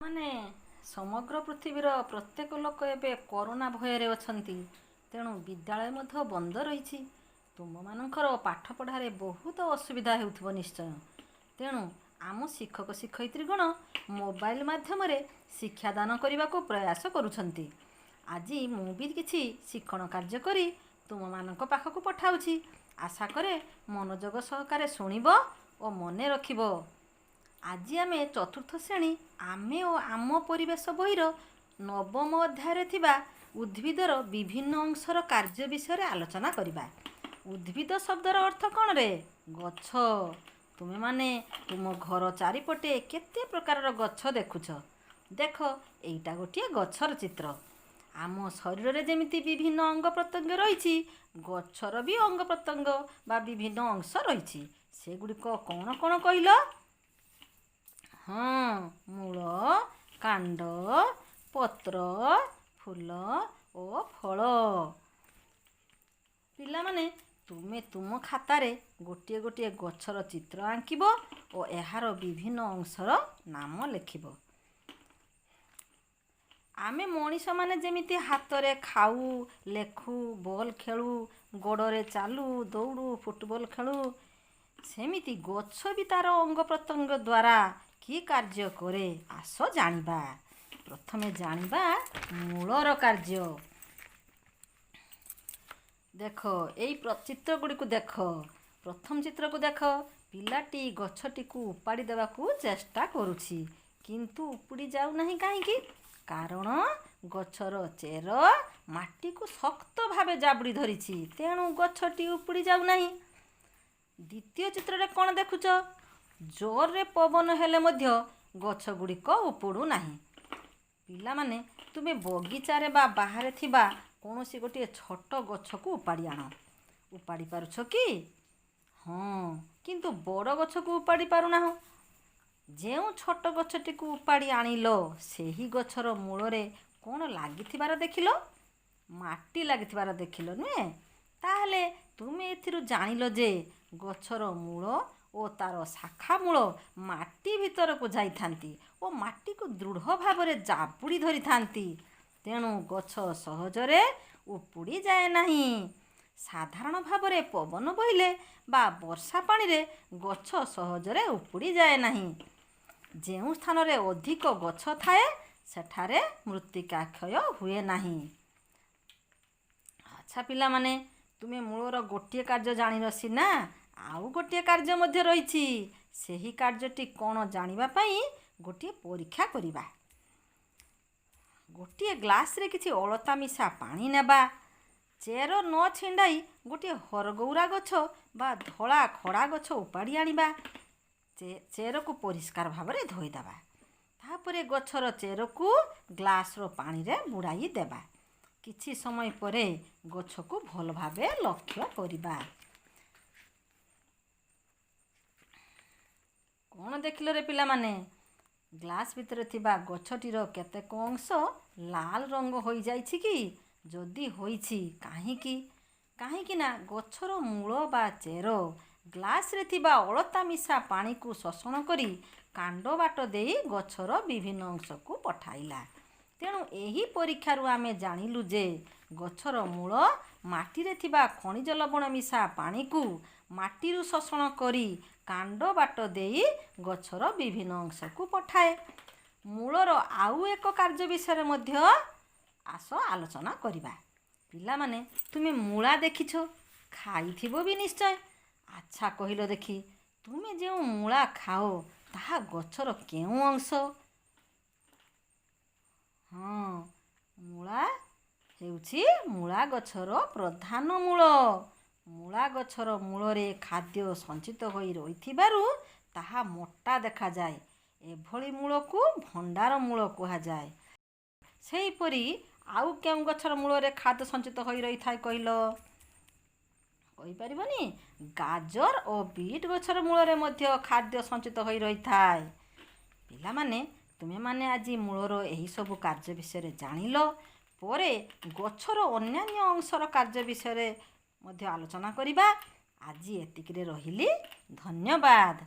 ମାନେ ସମଗ୍ର ପୃଥିବୀର ପ୍ରତ୍ୟେକ ଲୋକ ଏବେ କରୋନା ଭୟରେ ଅଛନ୍ତି। ତେଣୁ ବିଦ୍ୟାଳୟ ମଧ୍ୟ ବନ୍ଦ ରହିଛି। ତୁମମାନଙ୍କର ପାଠ ପଢ଼ାରେ ବହୁତ ଅସୁବିଧା ହେଉଥିବ ନିଶ୍ଚୟ। ତେଣୁ ଆମ ଶିକ୍ଷକ ଶିକ୍ଷୟିତ୍ରୀଗଣ ମୋବାଇଲ ମାଧ୍ୟମରେ ଶିକ୍ଷାଦାନ କରିବାକୁ ପ୍ରୟାସ କରୁଛନ୍ତି। ଆଜି ମୁଁ ବି କିଛି ଶିକ୍ଷଣ କାର୍ଯ୍ୟ କରି ତୁମମାନଙ୍କ ପାଖକୁ ପଠାଉଛି। ଆଶା କରେ ମନୋଯୋଗ ସହକାରେ ଶୁଣିବ ଓ ମନେ ରଖିବ। ଆଜି ଆମେ ଚତୁର୍ଥ ଶ୍ରେଣୀ ଆମେ ଓ ଆମ ପରିବେଶ ବହିର ନବମ ଅଧ୍ୟାୟରେ ଥିବା ଉଦ୍ଭିଦର ବିଭିନ୍ନ ଅଂଶର କାର୍ଯ୍ୟ ବିଷୟରେ ଆଲୋଚନା କରିବା। ଉଦ୍ଭିଦ ଶବ୍ଦର ଅର୍ଥ କ'ଣ ରେ? ଗଛ। ତୁମେମାନେ ତୁମ ଘର ଚାରିପଟେ କେତେ ପ୍ରକାରର ଗଛ ଦେଖୁଛ। ଦେଖ, ଏଇଟା ଗୋଟିଏ ଗଛର ଚିତ୍ର। ଆମ ଶରୀରରେ ଯେମିତି ବିଭିନ୍ନ ଅଙ୍ଗ ପ୍ରତ୍ୟଙ୍ଗ ରହିଛି, ଗଛର ବି ଅଙ୍ଗ ପ୍ରତ୍ୟଙ୍ଗ ବା ବିଭିନ୍ନ ଅଂଶ ରହିଛି। ସେଗୁଡ଼ିକ କ'ଣ କ'ଣ କହିଲ? ହଁ, ମୂଳ, କାଣ୍ଡ, ପତ୍ର, ଫୁଲ ଓ ଫଳ। ପିଲାମାନେ, ତୁମେ ତୁମ ଖାତାରେ ଗୋଟିଏ ଗୋଟିଏ ଗଛର ଚିତ୍ର ଆଙ୍କିବ ଓ ଏହାର ବିଭିନ୍ନ ଅଂଶର ନାମ ଲେଖିବ। ଆମେ ମଣିଷମାନେ ଯେମିତି ହାତରେ ଖାଉ, ଲେଖୁ, ବଲ୍ ଖେଳୁ, ଗୋଡ଼ରେ ଚାଲୁ, ଦୌଡ଼ୁ, ଫୁଟବଲ ଖେଳୁ, ସେମିତି ଗଛ ବି ତା'ର ଅଙ୍ଗ ପ୍ରତ୍ୟଙ୍ଗ ଦ୍ୱାରା କି କାର୍ଯ୍ୟ କରେ ଆସ ଜାଣିବା। ପ୍ରଥମେ ଜାଣିବା ମୂଳର କାର୍ଯ୍ୟ। ଦେଖ, ଏଇ ଚିତ୍ର ଗୁଡ଼ିକୁ ଦେଖ। ପ୍ରଥମ ଚିତ୍ରକୁ ଦେଖ। ପିଲାଟି ଗଛଟିକୁ ଉପାଡ଼ି ଦେବାକୁ ଚେଷ୍ଟା କରୁଛି, କିନ୍ତୁ ଉପୁଡ଼ି ଯାଉନାହିଁ କାହିଁକି? କାରଣ ଗଛର ଚେର ମାଟିକୁ ଶକ୍ତ ଭାବେ ଜାବୁଡ଼ି ଧରିଛି। ତେଣୁ ଗଛଟି ଉପୁଡ଼ି ଯାଉନାହିଁ। ଦ୍ୱିତୀୟ ଚିତ୍ରରେ କ'ଣ ଦେଖୁଛ? ଜୋରରେ ପବନ ହେଲେ ମଧ୍ୟ ଗଛ ଗୁଡ଼ିକ ଉପୁଡ଼ୁ ନାହିଁ। ପିଲାମାନେ, ତୁମେ ବଗିଚାରେ ବା ବାହାରେ ଥିବା କୌଣସି ଗୋଟିଏ ଛୋଟ ଗଛକୁ ଉପାଡ଼ି ଆଣ। ଉପାଡ଼ି ପାରୁଛ କି? ହଁ, କିନ୍ତୁ ବଡ଼ ଗଛକୁ ଉପାଡ଼ି ପାରୁନାହଁ। ଯେଉଁ ଛୋଟ ଗଛଟିକୁ ଉପାଡ଼ି ଆଣିଲ, ସେହି ଗଛର ମୂଳରେ କ'ଣ ଲାଗିଥିବାର ଦେଖିଲ? ମାଟି ଲାଗିଥିବାର ଦେଖିଲ, ନୁହେଁ? ତାହେଲେ ତୁମେ ଏଥିରୁ ଜାଣିଲ ଯେ ଗଛର ମୂଳ ଓ ତା'ର ଶାଖା ମୂଳ ମାଟି ଭିତରକୁ ଯାଇଥାନ୍ତି ଓ ମାଟିକୁ ଦୃଢ଼ ଭାବରେ ଜାବୁଡ଼ି ଧରିଥାନ୍ତି। ତେଣୁ ଗଛ ସହଜରେ ଉପୁଡ଼ି ଯାଏ ନାହିଁ। ସାଧାରଣ ଭାବରେ ପବନ ବହିଲେ ବା ବର୍ଷା ପାଣିରେ ଗଛ ସହଜରେ ଉପୁଡ଼ି ଯାଏ ନାହିଁ। ଯେଉଁ ସ୍ଥାନରେ ଅଧିକ ଗଛ ଥାଏ, ସେଠାରେ ମୃତ୍ତିକା କ୍ଷୟ ହୁଏ ନାହିଁ। ଆଚ୍ଛା ପିଲାମାନେ, ତୁମେ ମୂଳର ଗୋଟିଏ କାର୍ଯ୍ୟ ଜାଣିଲ ସିନା, ଆଉ ଗୋଟିଏ କାର୍ଯ୍ୟ ମଧ୍ୟ ରହିଛି। ସେହି କାର୍ଯ୍ୟଟି କ'ଣ ଜାଣିବା ପାଇଁ ଗୋଟିଏ ପରୀକ୍ଷା କରିବା। ଗୋଟିଏ ଗ୍ଲାସରେ କିଛି ଅଳତା ମିଶା ପାଣି ନେବା। ଚେର ନ ଛିଣ୍ଡାଇ ଗୋଟିଏ ହରଗୌରା ଗଛ ବା ଧଳା ଖଡ଼ା ଗଛ ଉପାଡ଼ି ଆଣିବା। ଚେରକୁ ପରିଷ୍କାର ଭାବରେ ଧୋଇଦେବା। ତାପରେ ଗଛର ଚେରକୁ ଗ୍ଲାସର ପାଣିରେ ବୁଡ଼ାଇ ଦେବା। କିଛି ସମୟ ପରେ ଗଛକୁ ଭଲ ଭାବେ ଲକ୍ଷ୍ୟ କରିବା। କ'ଣ ଦେଖିଲ ରେ ପିଲାମାନେ? ଗ୍ଲାସ ଭିତରେ ଥିବା ଗଛଟିର କେତେକ ଅଂଶ ଲାଲ ରଙ୍ଗ ହୋଇଯାଇଛି କି? ଯଦି ହୋଇଛି, କାହିଁକି? କାହିଁକି ନା ଗଛର ମୂଳ ବା ଚେର ଗ୍ଲାସରେ ଥିବା ଅଳତା ମିଶା ପାଣିକୁ ଶୋଷଣ କରି କାଣ୍ଡ ବାଟ ଦେଇ ଗଛର ବିଭିନ୍ନ ଅଂଶକୁ ପଠାଇଲା। ତେଣୁ ଏହି ପରୀକ୍ଷାରୁ ଆମେ ଜାଣିଲୁ ଯେ ଗଛର ମୂଳ ମାଟିରେ ଥିବା ଖଣିଜ ଲବଣ ମିଶା ପାଣିକୁ ମାଟିରୁ ଶୋଷଣ କରି କାଣ୍ଡ ବାଟ ଦେଇ ଗଛର ବିଭିନ୍ନ ଅଂଶକୁ ପଠାଏ। ମୂଳର ଆଉ ଏକ କାର୍ଯ୍ୟ ବିଷୟରେ ମଧ୍ୟ ଆସ ଆଲୋଚନା କରିବା। ପିଲାମାନେ, ତୁମେ ମୂଳା ଦେଖିଛ, ଖାଇଥିବ ବି ନିଶ୍ଚୟ। ଆଚ୍ଛା କହିଲ ଦେଖି, ତୁମେ ଯେଉଁ ମୂଳା ଖାଅ, ତାହା ଗଛର କେଉଁ ଅଂଶ? ହଁ, ମୂଳା ହେଉଛି ମୂଳା ଗଛର ପ୍ରଧାନ ମୂଳ। ମୂଳା ଗଛର ମୂଳରେ ଖାଦ୍ୟ ସଞ୍ଚିତ ହୋଇ ରହିଥିବାରୁ ତାହା ମୋଟା ଦେଖାଯାଏ। ଏଭଳି ମୂଳକୁ ଭଣ୍ଡାର ମୂଳ କୁହାଯାଏ। ସେହିପରି ଆଉ କେଉଁ ଗଛର ମୂଳରେ ଖାଦ୍ୟ ସଞ୍ଚିତ ହୋଇ ରହିଥାଏ କହିଲ? କହିପାରିବନି? ଗାଜର ଓ ବିଟ୍ ଗଛର ମୂଳରେ ମଧ୍ୟ ଖାଦ୍ୟ ସଞ୍ଚିତ ହୋଇ ରହିଥାଏ। ପିଲାମାନେ, ତୁମେମାନେ ଆଜି ମୂଳର ଏହିସବୁ କାର୍ଯ୍ୟ ବିଷୟରେ ଜାଣିଲ। ପରେ ଗଛର ଅନ୍ୟାନ୍ୟ ଅଂଶର କାର୍ଯ୍ୟ ବିଷୟରେ ମଧ୍ୟ ଆଲୋଚନା କରିବା। ଆଜି ଏତିକିରେ ରହିଲି। ଧନ୍ୟବାଦ।